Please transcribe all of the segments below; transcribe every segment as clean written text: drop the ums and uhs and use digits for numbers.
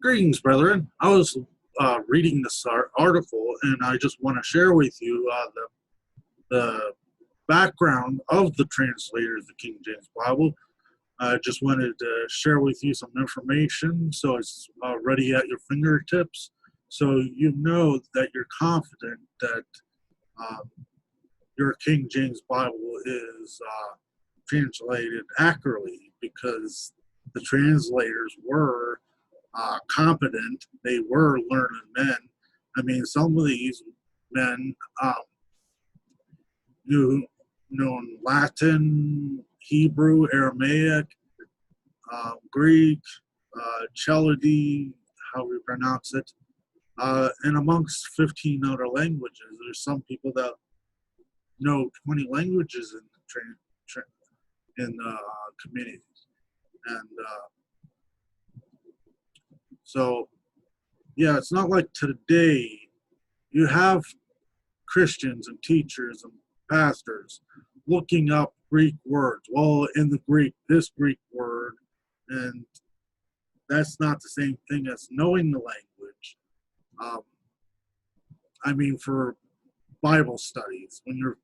Greetings, brethren. I was reading this article, and I just want to share with you the background of the Translators of the King James Bible. I just wanted to share with you some information so it's ready at your fingertips, so you know that you're confident that your King James Bible is translated accurately, because the translators were competent. They were learned men. I mean, some of these men knew Latin, Hebrew, Aramaic, Greek, Chaldean, how we pronounce it, and amongst 15 other languages. There's some people that know 20 languages in the communities, and so yeah, it's not like today you have Christians and teachers and pastors looking up Greek words. Well, in the Greek, this Greek word, and that's not the same thing as knowing the language. I mean, for Bible studies, when you're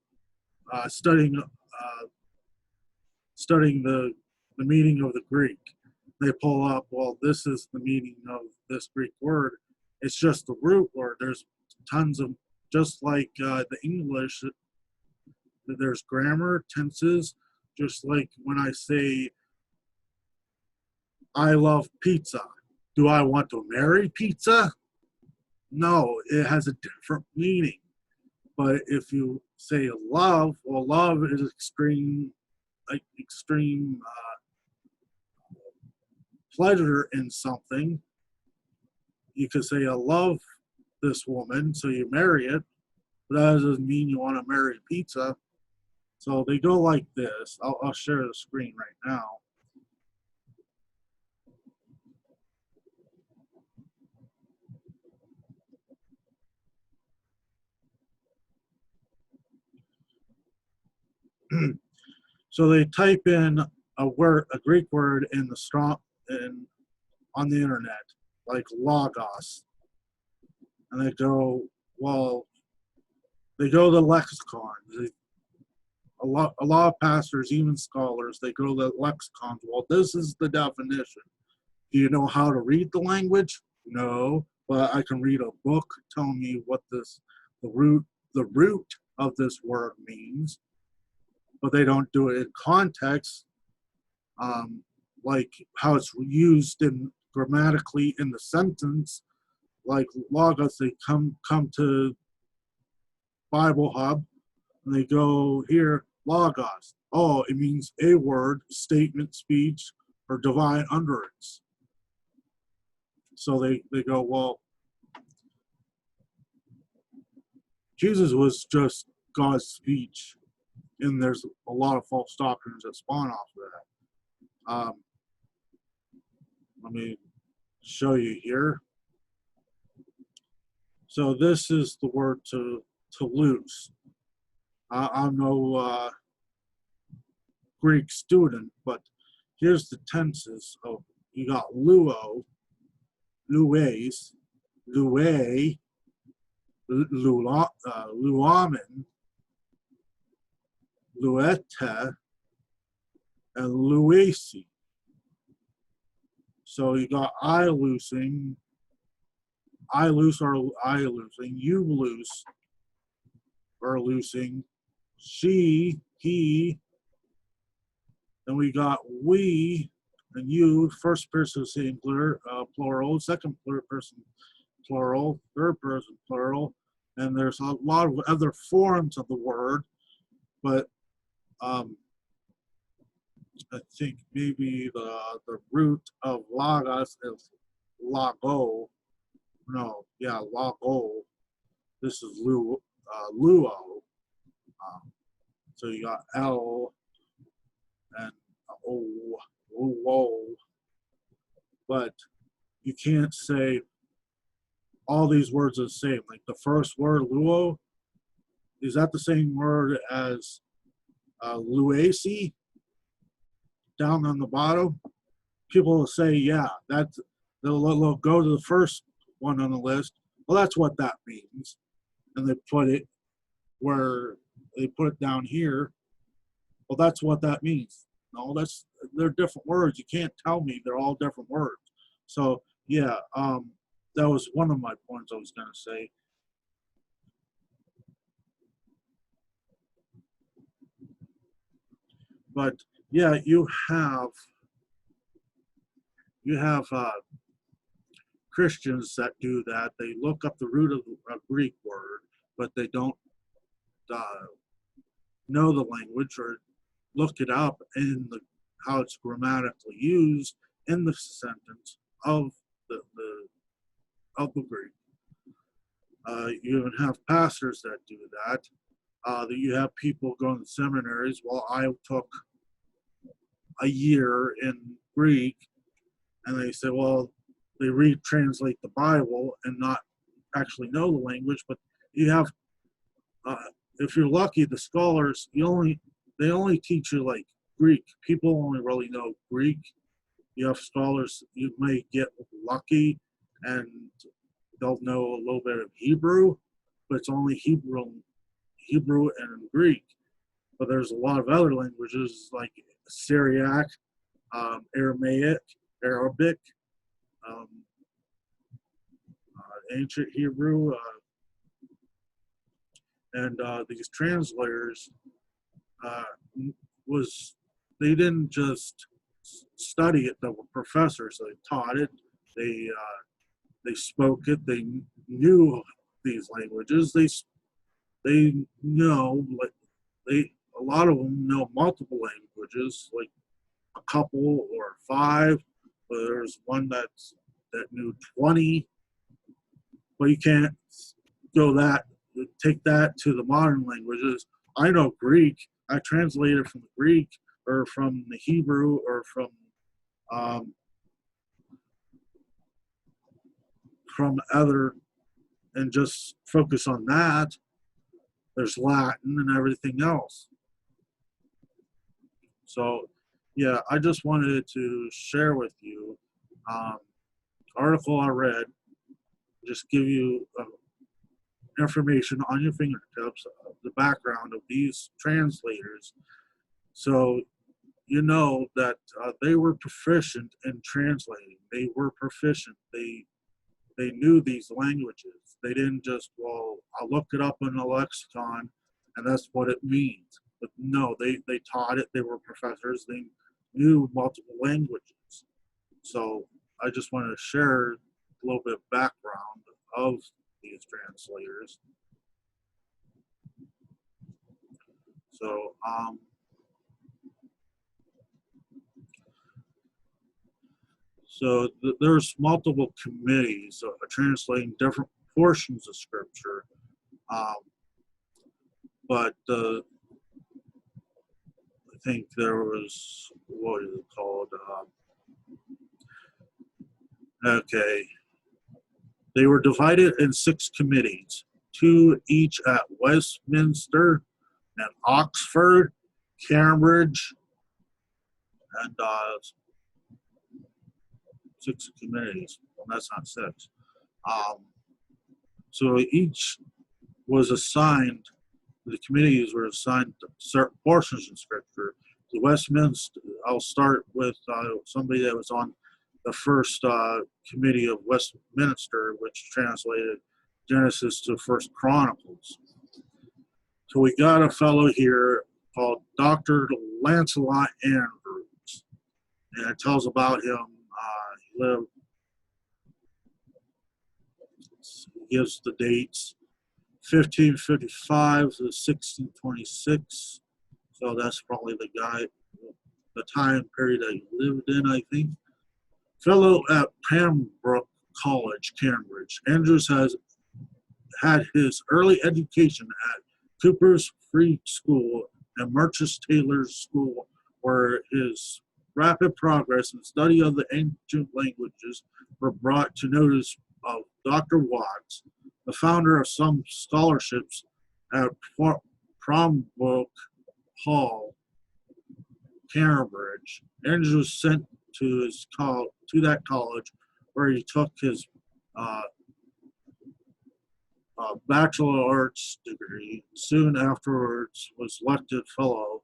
studying the meaning of the Greek, they pull up, well, this is the meaning of this Greek word. It's just the root word. There's tons of, just like the English, there's grammar, tenses, just like when I say, I love pizza. Do I want to marry pizza? No, it has a different meaning. But if you say love, well, love is extreme pleasure in something. You could say, I love this woman, so you marry it, but that doesn't mean you want to marry pizza. So they go like this. I'll share the screen right now. So they type in a Greek word on the internet, like logos, and they go, well, they go to lexicons. A lot of pastors, even scholars, they go to lexicons. Well, this is the definition. Do you know how to read the language? No, but I can read a book telling me what the root of this word means. But they don't do it in context, like how it's used grammatically in the sentence. Like logos, they come to Bible Hub, and they go here, logos. Oh, it means a word, statement, speech, or divine utterance. So they go, well, Jesus was just God's speech, and there's a lot of false doctrines that spawn off of that. Let me show you here. So this is the word to loose. I'm no Greek student, but here's the tenses. Oh, you got luo, lues, lue, luamen, luete, and luesi. So you got I loosing, I loose or I loosing, you loose or loosing, she, he, then we got we and you, first person singular, plural, second person plural, third person plural, and there's a lot of other forms of the word, but I think maybe the root of logos is logo. No, yeah, logo. This is luo. So you got L and O, luo. But you can't say all these words are the same. Like the first word, luo, is that the same word as luesi? Down on the bottom, people will say, yeah, they'll go to the first one on the list. Well, that's what that means, and they put it where they put it down here. Well, that's what that means. No, they're different words. You can't tell me they're all different words. So yeah, that was one of my points I was going to say. But yeah, you have Christians that do that. They look up the root of a Greek word, but they don't know the language or look it up in how it's grammatically used in the sentence of the Greek. You even have pastors that do that. You have people going to seminaries. Well, I took a year in Greek, and they say, well, they translate the Bible and not actually know the language. But you have, if you're lucky, the scholars they only teach you like Greek. People only really know Greek. You have scholars you may get lucky, and they'll know a little bit of Hebrew, but it's only Hebrew and Greek. But there's a lot of other languages like Syriac, Aramaic, Arabic, ancient Hebrew, and these translators they didn't just study it; they were professors. They taught it. They spoke it. They knew these languages. They know a lot of them know multiple languages, like a couple or 5. But there's one that knew 20. But you can't take that to the modern languages. I know Greek. I translated from the Greek or from the Hebrew or from other, and just focus on that. There's Latin and everything else. So, yeah, I just wanted to share with you article I read, just give you information on your fingertips of the background of these translators, so you know that they were proficient in translating. They were proficient. They knew these languages. They didn't just, well, I'll look it up in a lexicon and that's what it means. But no, they taught it. They were professors. They knew multiple languages. So I just wanted to share a little bit of background of these translators. So there's multiple committees translating different portions of Scripture, but I think there was, what is it called? Okay, they were divided in 6 committees, 2 each at Westminster and Oxford, Cambridge, and 6 committees. Well, that's not 6. So each was assigned, the committees were assigned certain portions of Scripture. The Westminster, I'll start with somebody that was on the first committee of Westminster, which translated Genesis to First Chronicles. So we got a fellow here called Dr. Lancelot Andrews, and it tells about him. He lived, gives the dates, 1555 to 1626. So that's probably the time period that he lived in, I think. Fellow at Pembroke College, Cambridge. Andrews has had his early education at Cooper's Free School and Merchant Taylor's School, where his rapid progress and study of the ancient languages were brought to notice of Dr. Watts, the founder of some scholarships at Pembroke Hall, Cambridge. Andrews was sent to that college where he took his uh, Bachelor of Arts degree. Soon afterwards was elected fellow.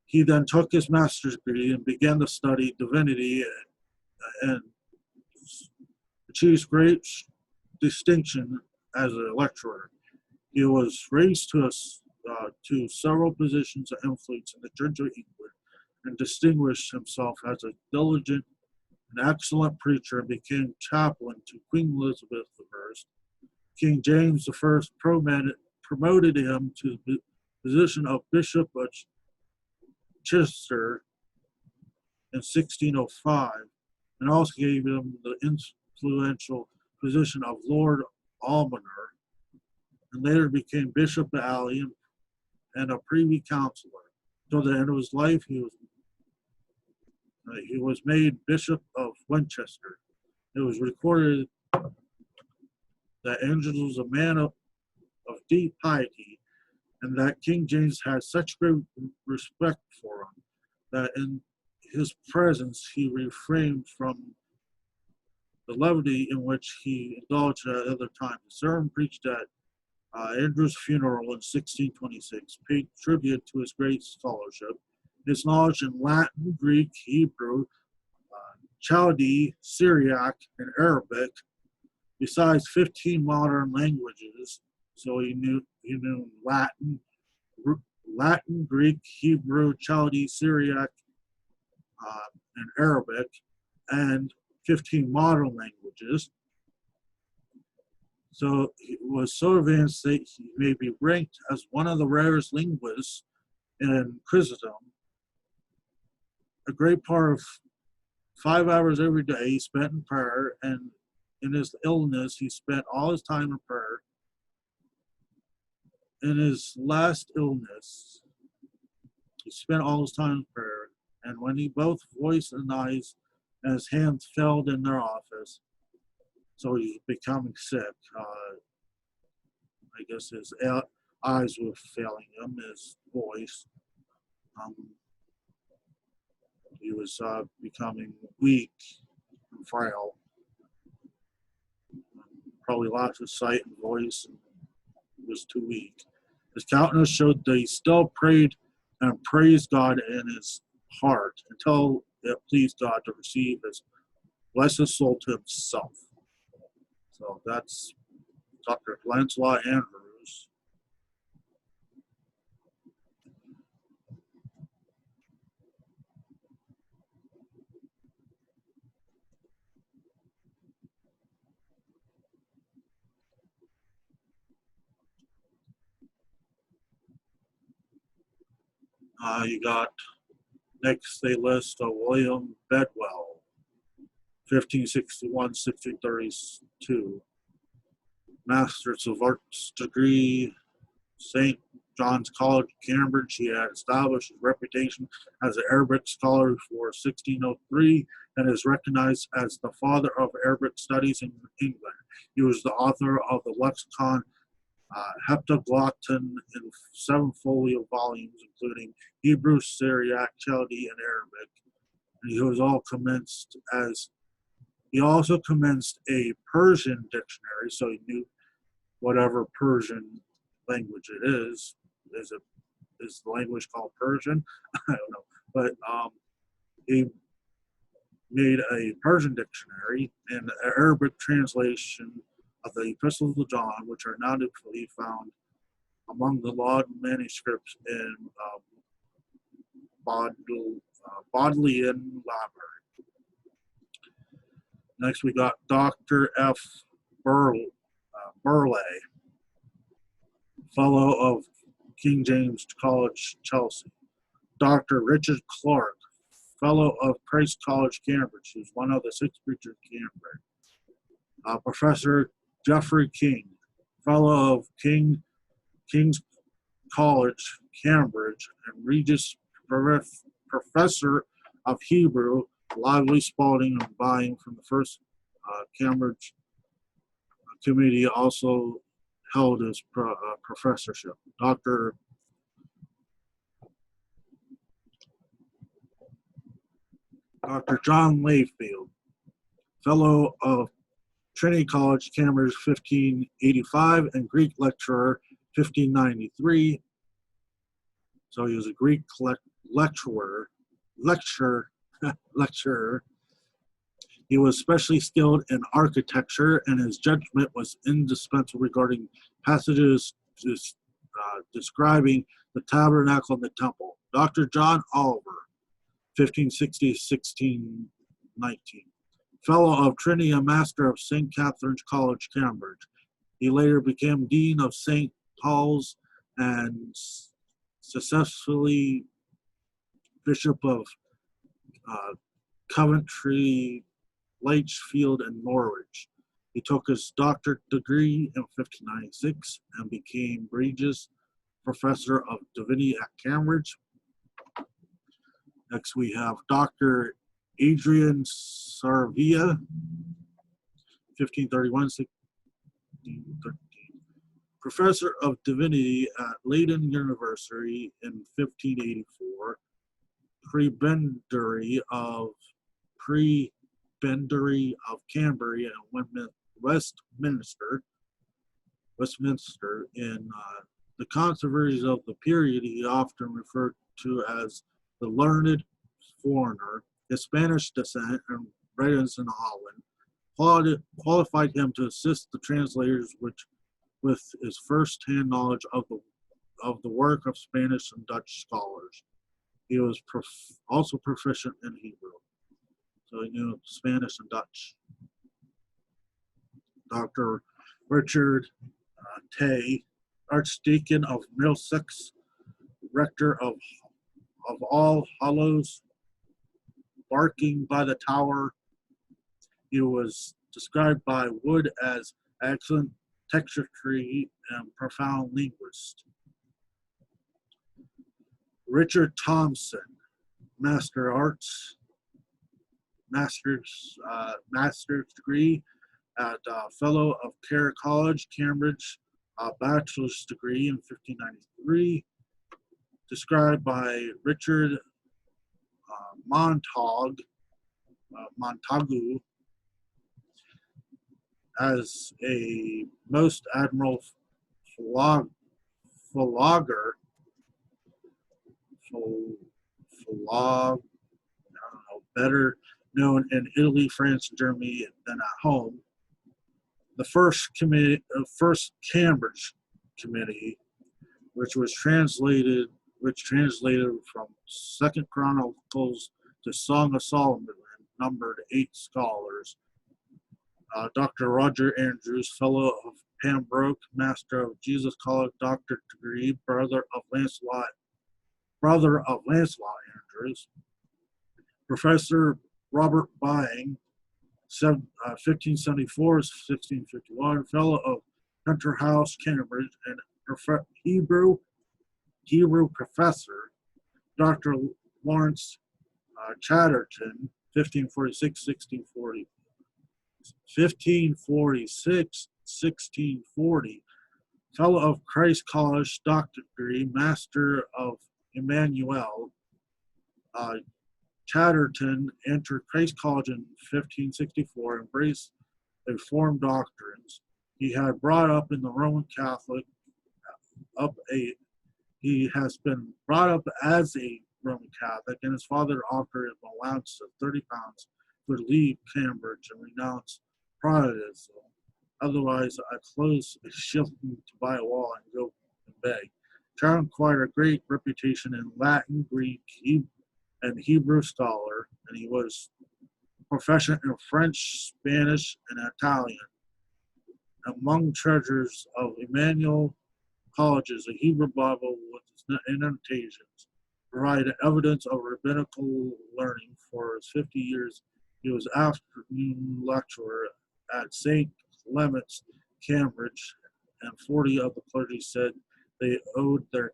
He then took his master's degree and began to study divinity and achieved great distinction as a lecturer. He was raised to several positions of influence in the Church of England and distinguished himself as a diligent and excellent preacher and became chaplain to Queen Elizabeth I. King James I promoted him to the position of Bishop of Chichester in 1605 and also gave him the influential position of Lord Almoner, and later became Bishop of Ely and a Privy Councillor. Till the end of his life, he was made Bishop of Winchester. It was recorded that Andrews was a man of deep piety, and that King James had such great respect for him that in his presence he refrained from the levity in which he indulged at other times. The sermon preached at Andrew's funeral in 1626 paid tribute to his great scholarship, his knowledge in Latin, Greek, Hebrew, Chaldee, Syriac, and Arabic, besides 15 modern languages. So he knew Latin, Greek, Hebrew, Chaldee, Syriac, and Arabic, and 15 modern languages. So he was so advanced that he may be ranked as one of the rarest linguists in Christendom. A great part of 5 hours every day he spent in prayer, and in his illness he spent all his time in prayer. In his last illness, he spent all his time in prayer, and when he both voice and eyes and his hands failed in their office, so he's becoming sick. I guess his eyes were failing him, his voice. He was becoming weak and frail. Probably lost his sight and voice and was too weak. His countenance showed that he still prayed and praised God in his heart until it pleased God to receive his blessed soul to himself. So that's Dr. Lancelot Andrews. You got next they list William Bedwell, 1561-1632, Master's of Arts degree, St. John's College, Cambridge. He had established his reputation as an Arabic scholar before 1603 and is recognized as the father of Arabic studies in England. He was the author of the lexicon Heptaglotton in 7 folio volumes, including Hebrew, Syriac, Chaldee, and Arabic. And he also commenced a Persian dictionary, so he knew whatever Persian language it is. Is the language called Persian? I don't know. But he made a Persian dictionary and an Arabic translation of the Epistles of John, which are now to be found among the law manuscripts in Bodleian Library. Next, we got Dr. F. Burleigh, Fellow of King James College, Chelsea. Dr. Richard Clark, Fellow of Christ College, Cambridge, who's one of the 6 preachers of Canterbury. Professor Geoffrey King, Fellow of King's College, Cambridge, and Regis Professor of Hebrew, Lively Spalding, and buying from the first Cambridge committee, also held his professorship. Dr. John Layfield, Fellow of Trinity College, Cambridge, 1585, and Greek lecturer, 1593. So he was a Greek lecturer. Lecturer. He was especially skilled in architecture, and his judgment was indispensable regarding passages describing the tabernacle and the temple. Dr. John Oliver, 1560-1619. Fellow of Trinity and Master of St. Catherine's College, Cambridge. He later became Dean of St. Paul's and successfully Bishop of Coventry, Lichfield, and Norwich. He took his doctorate degree in 1596 and became Regius Professor of Divinity at Cambridge. Next we have Dr. Adrian Sarvia, 1531-1613. Professor of Divinity at Leiden University in 1584. Prebendary of Canterbury and Westminster. In the controversies of the period, he often referred to as the learned foreigner. His Spanish descent and residence in Holland qualified him to assist the translators with his first-hand knowledge of the work of Spanish and Dutch scholars. He was also proficient in Hebrew, so he knew Spanish and Dutch. Dr. Richard Tay, Archdeacon of Middlesex, rector of All Hallows, barking by the tower. He was described by Wood as excellent textualist and profound linguist. Richard Thompson, master's degree at Fellow of Kerr College, Cambridge, bachelor's degree in 1593, described by Richard Montagu as a most admirable philologist, better known in Italy, France, and Germany than at home. The first Cambridge committee, which translated from Second Chronicles to Song of Solomon, numbered 8 scholars. Dr. Roger Andrews, Fellow of Pembroke, Master of Jesus College, doctorate degree, brother of Lancelot Andrews. Professor Robert Byng, 1574-1651, Fellow of Hunter House, Cambridge, and Hebrew professor. Dr. Lawrence Chatterton, 1546-1640, Fellow of Christ College, doctorate degree, Master of Emmanuel. Chatterton entered Christ College in 1564, embraced Reformed doctrines. He had brought up in the Roman Catholic, he has been brought up as a Roman Catholic, and his father offered him an allowance of £30 to leave Cambridge and renounce Protestantism. Otherwise, I close a shilling to buy a wall and go and beg. Chatterton acquired a great reputation in Latin, Greek, and Hebrew scholar, and he was proficient in French, Spanish, and Italian. Among treasures of Emmanuel Colleges, a Hebrew Bible with its annotations provided evidence of rabbinical learning. For his 50 years, he was afternoon lecturer at St. Clement's, Cambridge, and 40 of the clergy said they owed their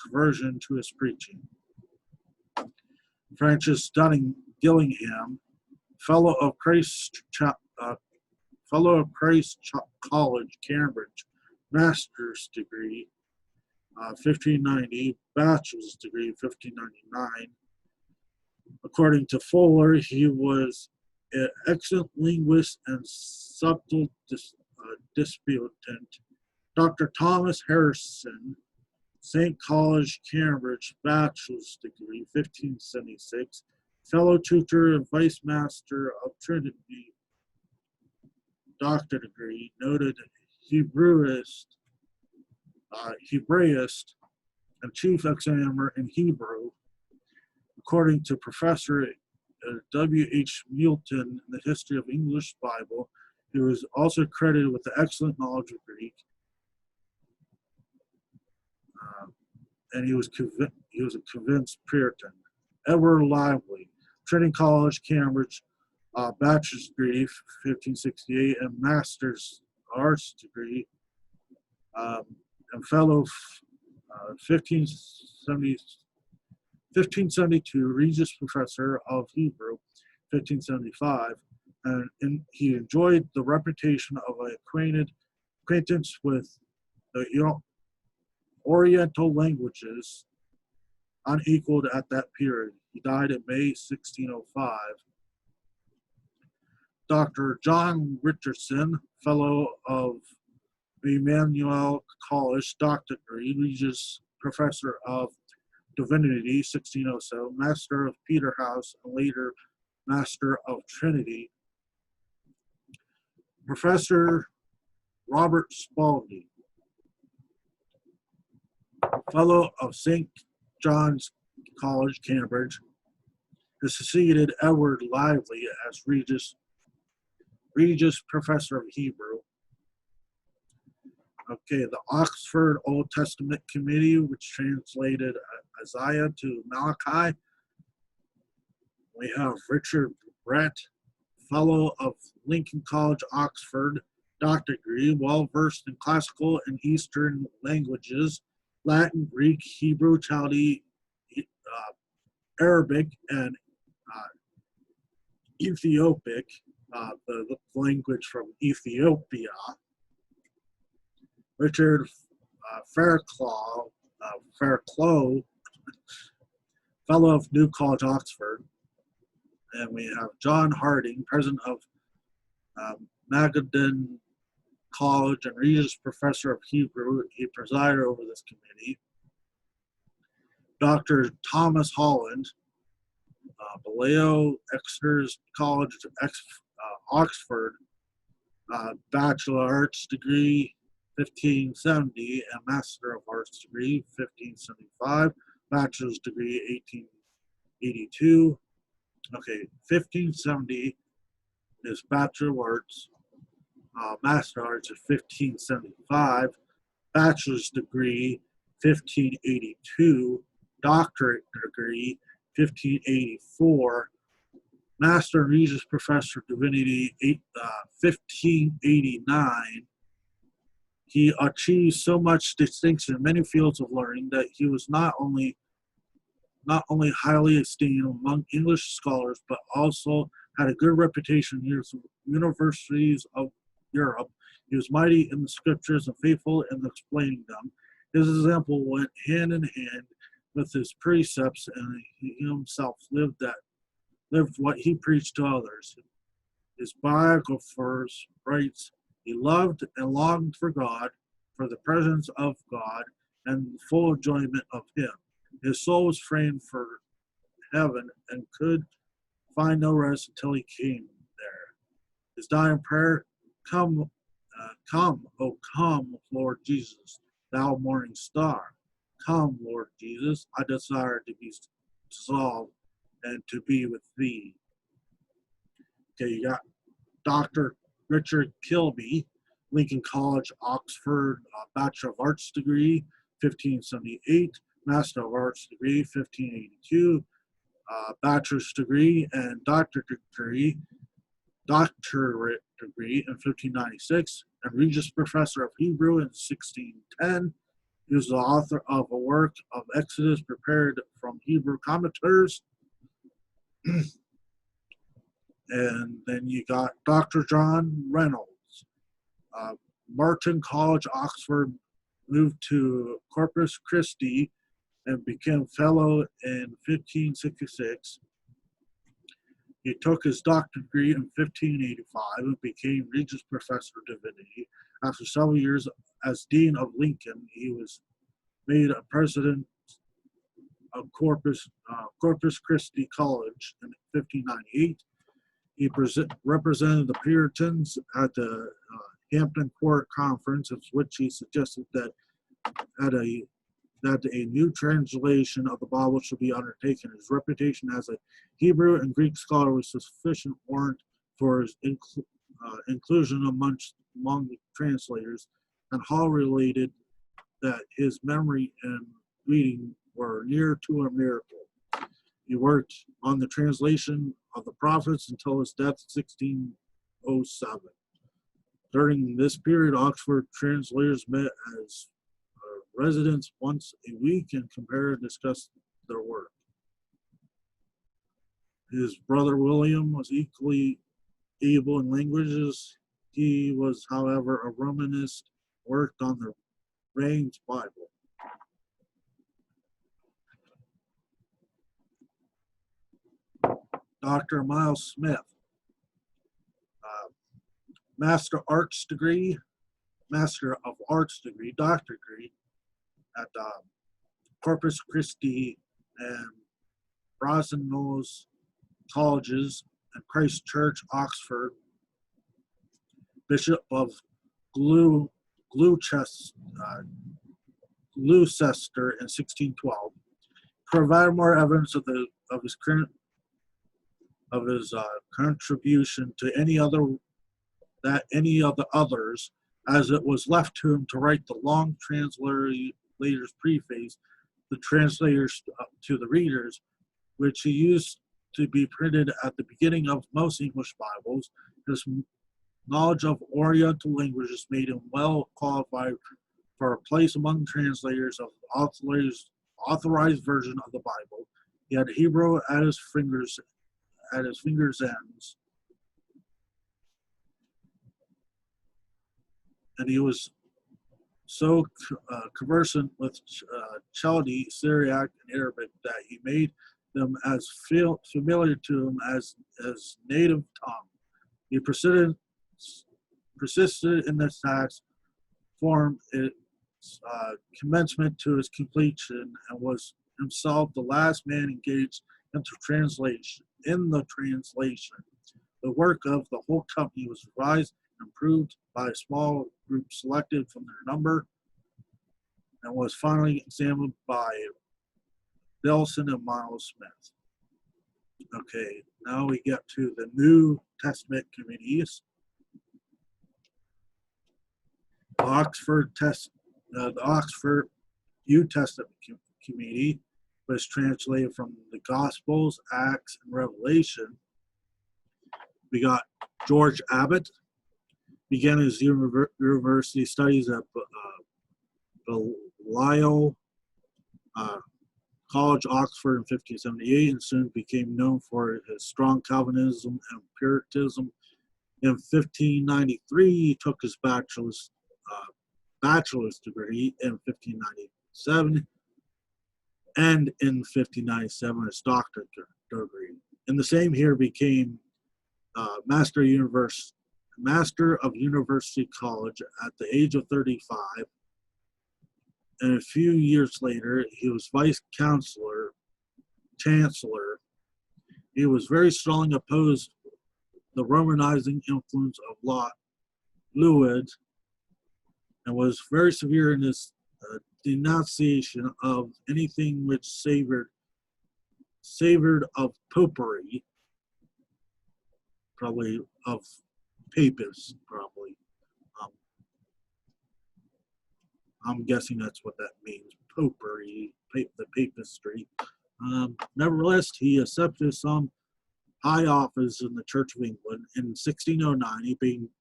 conversion to his preaching. Francis Dunning Gillingham, Fellow of Christ College, Cambridge, master's degree, 1590, bachelor's degree, 1599. According to Fuller, he was an excellent linguist and subtle disputant. Dr. Thomas Harrison, St. College, Cambridge, bachelor's degree, 1576, fellow tutor and vice master of Trinity, doctor degree, noted Hebraist, and chief examiner in Hebrew, according to Professor W.H. Milton in the History of English Bible. He was also credited with the excellent knowledge of Greek, and he was a convinced Puritan. Edward Lively, Trinity College, Cambridge, bachelor's degree, 1568, and master's arts degree, and fellow 1572 Regius Professor of Hebrew, 1575, and he enjoyed the reputation of an acquaintance with the Oriental languages unequaled at that period. He died in May 1605. Dr. John Richardson, Fellow of Emmanuel College, doctor degree, Regius Professor of Divinity, 1607, Master of Peterhouse, and later Master of Trinity. Professor Robert Spalding, Fellow of St. John's College, Cambridge, has succeeded Edward Lively as Regius Professor of Hebrew. Okay, the Oxford Old Testament Committee, which translated Isaiah to Malachi. We have Richard Brett, Fellow of Lincoln College, Oxford, doctor degree, well-versed in classical and Eastern languages, Latin, Greek, Hebrew, Chaldee, Arabic, and Ethiopic, the language from Ethiopia. Richard Fairclough, Fellow of New College, Oxford. And we have John Harding, President of Magadan College and Regius Professor of Hebrew. He presided over this committee. Dr. Thomas Holland, Balliol Exeter's College, Oxford, Bachelor of Arts degree, 1570, and Master of Arts degree, 1575, Bachelor's degree, 1882. Okay, 1570 is Bachelor of Arts, Master of Arts is 1575, Bachelor's degree, 1582, Doctorate degree, 1584, Master and Regius Professor of Divinity, 1589. He achieved so much distinction in many fields of learning that he was not only highly esteemed among English scholars, but also had a good reputation in universities of Europe. He was mighty in the scriptures and faithful in explaining them. His example went hand in hand with his precepts, and he himself lived what he preached to others. His biographers writes, he loved and longed for God, for the presence of God, and the full enjoyment of Him. His soul was framed for heaven and could find no rest until he came there. His dying prayer, come, oh come, Lord Jesus, thou morning star. Come, Lord Jesus, I desire to be dissolved and to be with thee. Okay, you got Dr. Richard Kilby, Lincoln College, Oxford, Bachelor of Arts degree, 1578, Master of Arts degree, 1582, Bachelor's degree and Doctorate degree in 1596, and Regius Professor of Hebrew in 1610. He was the author of a work of Exodus prepared from Hebrew commentators. And then you got Dr. John Reynolds, Martin College, Oxford, moved to Corpus Christi and became fellow in 1566. He took his doctorate degree in 1585 and became Regius Professor of Divinity. After several years as Dean of Lincoln, he was made a president of Corpus Christi College in 1598. He represented the Puritans at the Hampton Court Conference, of which he suggested that a new translation of the Bible should be undertaken. His reputation as a Hebrew and Greek scholar was sufficient warrant for his inclusion among the translators, and Hall related that his memory and reading were near to a miracle. He worked on the translation of the prophets until his death in 1607. During this period, Oxford translators met as residents once a week and compared and discussed their work. His brother William was equally able in languages. He was, however, a Romanist, worked on the Rains Bible. Dr. Miles Smith, Master of Arts degree, doctorate degree at Corpus Christi and Brasenose Colleges and Christ Church, Oxford. Bishop of Gloucester in 1612. Provided more evidence of his contribution to any of the others, as it was left to him to write the long translator's preface, the translators to the readers, which he used to be printed at the beginning of most English Bibles. His knowledge of Oriental languages made him well qualified for a place among translators of the authorized version of the Bible. He had Hebrew at his fingers' ends, and he was so conversant with Chaldee, Syriac, and Arabic that he made them as familiar to him as native tongue. He persisted in this task, formed its commencement to its completion, and was himself the last man engaged in the translation. The work of the whole company was revised and improved by a small group selected from their number, and was finally examined by Delson and Miles Smith. Okay, now we get to the New Testament committees. The Oxford New Testament Committee was translated from the Gospels, Acts, and Revelation. We got George Abbott, began his university studies at Balliol College, Oxford in 1578, and soon became known for his strong Calvinism and Puritanism. In 1593, he took his bachelor's degree in 1597, and in 1597 his doctorate degree. In the same year, became Master of University College at the age of 35. And a few years later, he was vice chancellor. He was very strongly opposed the Romanizing influence of Luid, and was very severe in his denunciation of anything which savored of popery, probably of papists, probably. I'm guessing that's what that means, popery, the papistry. Nevertheless, he accepted some high office in the Church of England. In 1609, he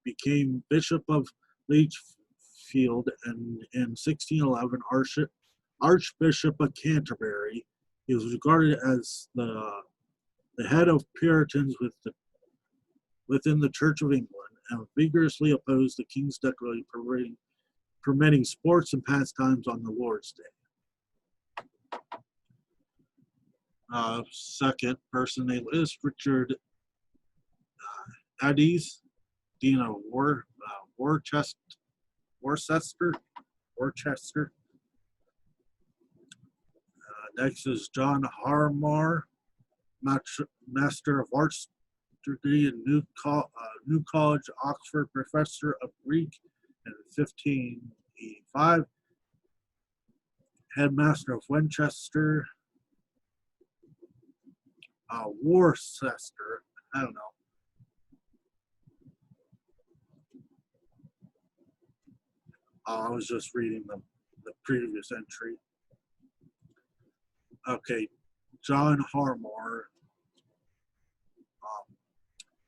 became Bishop of Lichfield, and in 1611, Archbishop of Canterbury. He was regarded as the head of Puritans within the Church of England, and vigorously opposed the King's decree permitting sports and pastimes on the Lord's Day. Second person they list, Richard Addes, Dean of Worcester. Next is John Harmar, Master of Arts degree in New College, Oxford, Professor of Greek in 1585. Headmaster of Winchester, Worcester, I don't know. I was just reading the previous entry. Okay, John Harmar,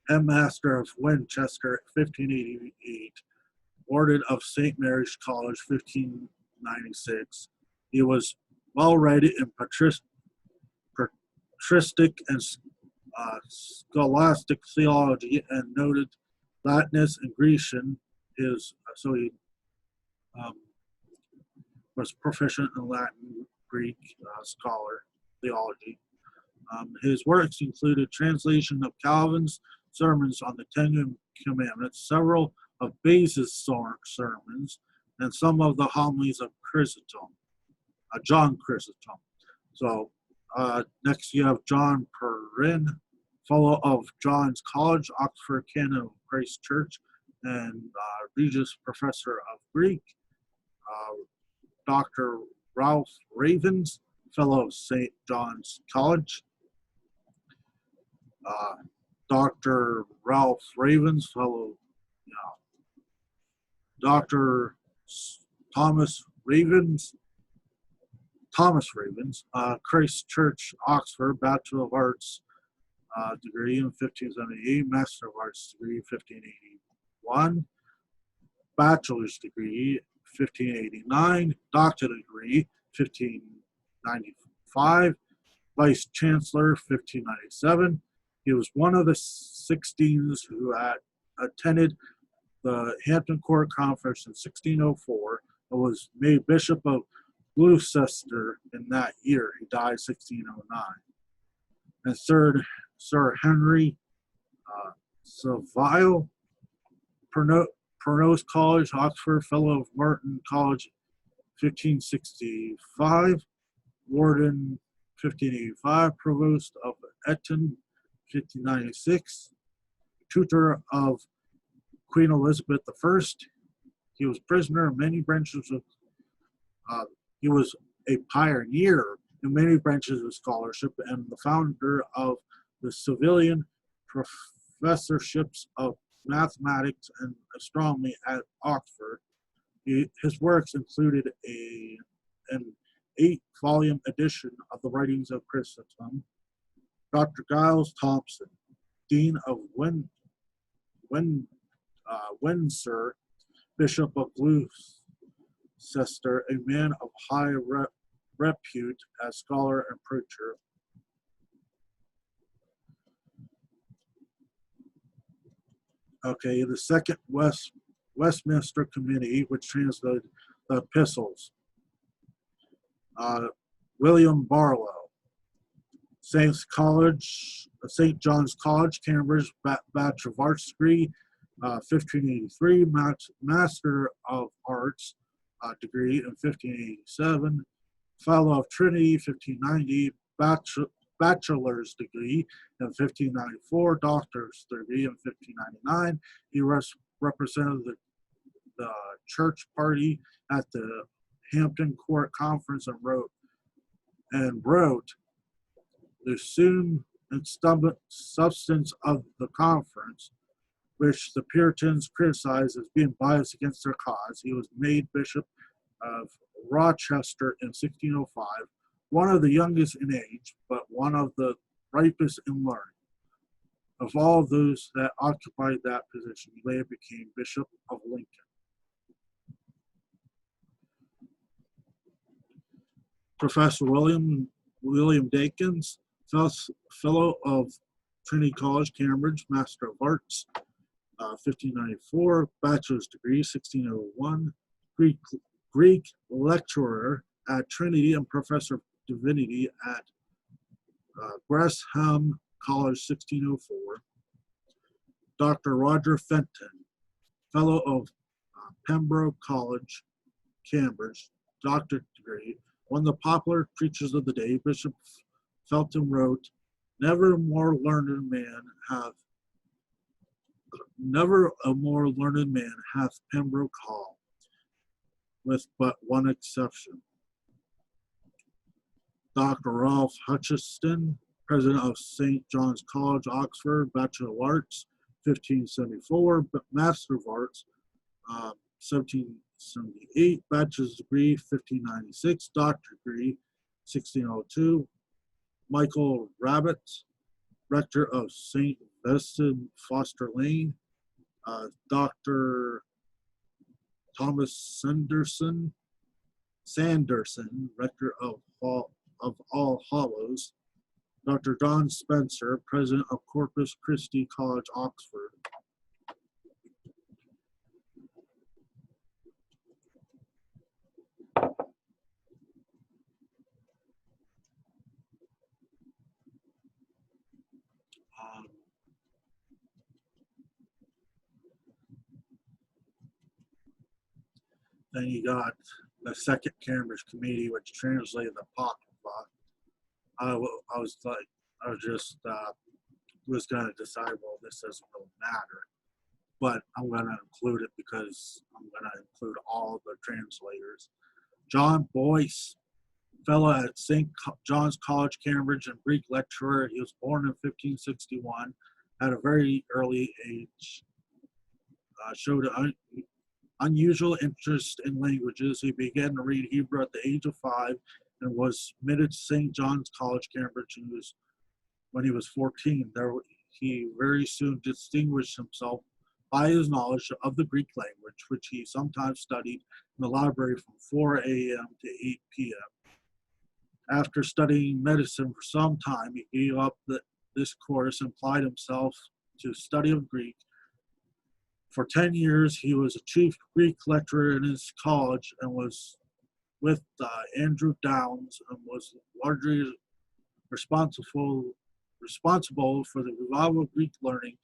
Headmaster of Winchester, 1588, Warden of St. Mary's College, 1596. He was well read in patristic and scholastic theology and noted Latinist and Grecian. So he was proficient in Latin, Greek, scholar, theology. His works included translation of Calvin's sermons on the Ten Commandments, several of Beza's sermons, and some of the homilies of John Chrysostom. So next you have John Curran, Fellow of John's College, Oxford, Canon of Christ Church, and Regius Professor of Greek. Dr. Ralph Ravens, Fellow of St. John's College. Dr. Ralph Ravens, Fellow, Dr. Thomas Ravens, Christ Church, Oxford, Bachelor of Arts degree in 1578, Master of Arts degree 1581, Bachelor's degree 1589, Doctorate degree 1595, Vice Chancellor 1597. He was one of the 16 who had attended the Hampton Court Conference in 1604 and was made Bishop of Gloucester in that year. He died 1609. And third, Sir Henry Savile, Pernose College, Oxford, Fellow of Martin College, 1565, Warden, 1585, Provost of Eton, 1596, tutor of Queen Elizabeth I. He was prisoner in many branches of, he was a pioneer in many branches of scholarship and the founder of the civilian professorships of mathematics and astronomy at Oxford. His works included an 8-volume edition of the writings of Chrysostom. Dr. Giles Thompson, Dean of Windsor, Bishop of Gloucester, a man of high repute as scholar and preacher. Okay, the Second Westminster Committee, which translated the epistles. William Barlow, St. John's College, Cambridge, Bachelor of Arts degree, 1583, Master of Arts degree in 1587, Fellow of Trinity, 1590, Bachelor's degree in 1594, Doctor's degree in 1599. He represented the church party at the Hampton Court Conference and wrote the sum and substance of the conference, which the Puritans criticized as being biased against their cause. He was made Bishop of Rochester in 1605, one of the youngest in age, but one of the ripest in learning. Of all those that occupied that position, he later became Bishop of Lincoln. Professor William Dakins, Fellow of Trinity College, Cambridge, Master of Arts, 1594, Bachelor's degree, 1601, Greek lecturer at Trinity and Professor of Divinity at Gresham College, 1604. Dr. Roger Fenton, Fellow of Pembroke College, Cambridge, doctorate degree. One of the popular preachers of the day, Bishop Felton wrote, Never a more learned man hath Pembroke Hall, with but one exception. Dr. Ralph Hutchinson, president of St. John's College, Oxford, Bachelor of Arts, 1574, Master of Arts, 1778, Bachelor's degree, 1596, Doctorate degree, 1602. Michael Rabbit, rector of St. Vincent Foster Lane, Dr. Thomas Sanderson, rector of All Hallows, Dr. John Spencer, president of Corpus Christi College, Oxford. Then you got the Second Cambridge Committee, which translated the Apocrypha. I was going to decide, well, this doesn't really matter, but I'm going to include it because I'm going to include all the translators. John Boyce, fellow at St. John's College, Cambridge, and Greek lecturer. He was born in 1561. At a very early age, showed unusual interest in languages. He began to read Hebrew at the age of 5 and was admitted to St. John's College, Cambridge, when he was 14. There, he very soon distinguished himself by his knowledge of the Greek language, which he sometimes studied in the library from 4 a.m. to 8 p.m. After studying medicine for some time, he gave up this course and applied himself to study of Greek. For 10 years, he was a chief Greek lecturer in his college and was with Andrew Downes and was largely responsible for the revival of Greek learning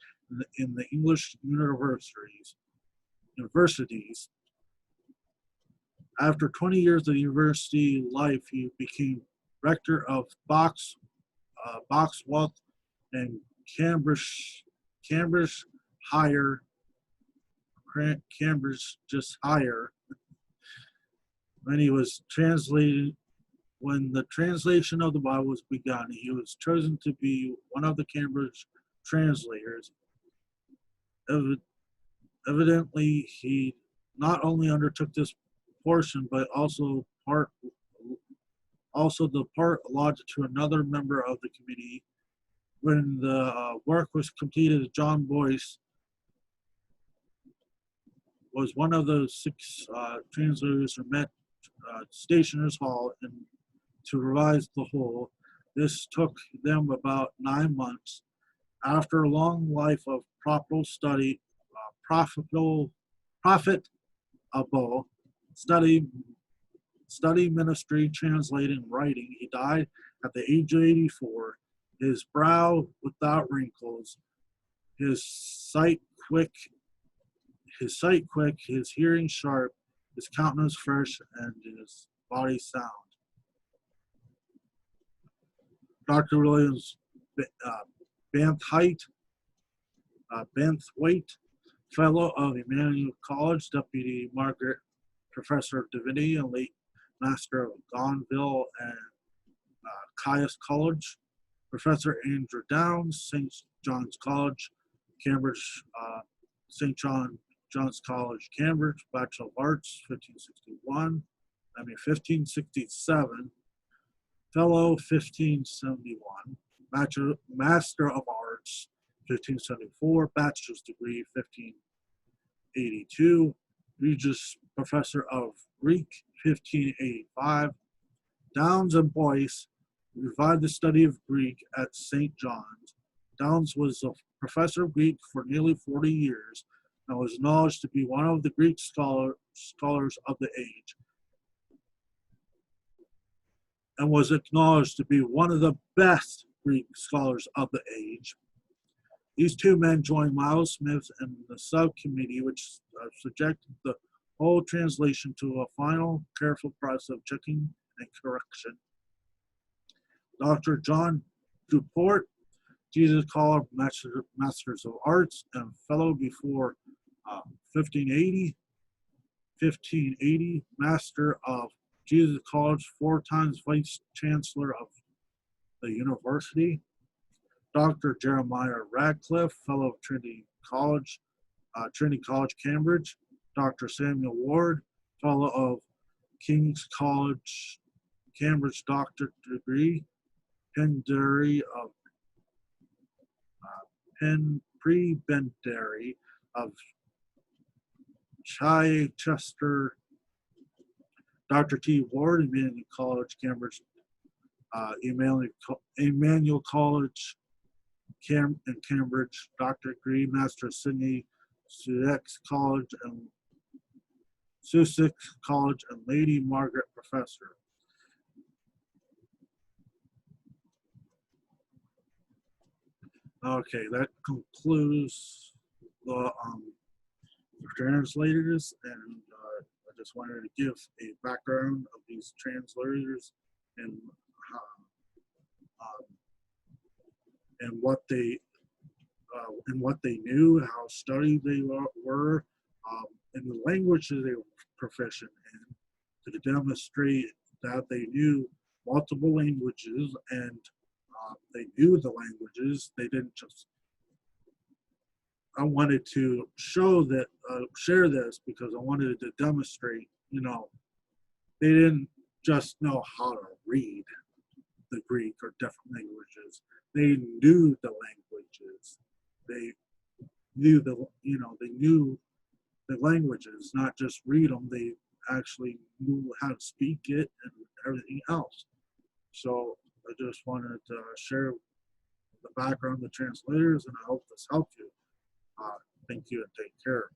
in the English universities. After 20 years of university life, he became rector of Boxwood and Cambridge just higher. When he was translated, when the translation of the Bible was begun, he was chosen to be one of the Cambridge translators. Evidently, he not only undertook this portion, but also the part allotted to another member of the committee. When the work was completed, John Boyce was one of the 6 translators who met Stationers Hall and to revise the whole. This took them about 9 months. After a long life of profitable study, ministry, translating, writing, he died at the age of 84. His brow without wrinkles, his sight quick, his hearing sharp, his countenance fresh, and his body sound. Dr. Williams Banthwaite, fellow of Emmanuel College, Deputy Margaret Professor of Divinity and late Master of Gonville and Caius College, Professor Andrew Downes, St. John's College, Cambridge, St. John's College, Cambridge, Bachelor of Arts, 1567, Fellow, 1571, Master of Arts, 1574, Bachelor's degree, 1582, Regius Professor of Greek, 1585. Downes and Boyce revived the study of Greek at St. John's. Downes was a professor of Greek for nearly 40 years and was acknowledged to be one of the Greek scholars of the age, and was acknowledged to be one of the best Greek scholars of the age. these two men joined Miles Smith and the subcommittee, which subjected the whole translation to a final, careful process of checking and correction. Dr. John Duport, Jesus College Masters of Arts, and fellow before 1580, Master of Jesus College, 4 times Vice Chancellor of the University. Dr. Jeremiah Radcliffe, Fellow of Trinity College, Cambridge. Dr. Samuel Ward, Fellow of King's College, Cambridge, Doctorate degree. Prebendary of Chichester. Dr. T. Ward, Emmanuel College, Cambridge, Emmanuel College, Cambridge, Doctorate degree, Master of Sydney, Sussex College, and Lady Margaret Professor. Okay, that concludes the translators, and I just wanted to give a background of these translators and what they knew, how studied they were, and the languages they were proficient in, to demonstrate that they knew multiple languages and they knew the languages. They didn't just. I wanted to share this because I wanted to demonstrate, they didn't just know how to read the Greek or different languages. They knew the languages. They knew they knew the languages, not just read them. They actually knew how to speak it and everything else. So I just wanted to share the background of the translators, and I hope this helped you. Thank you and take care.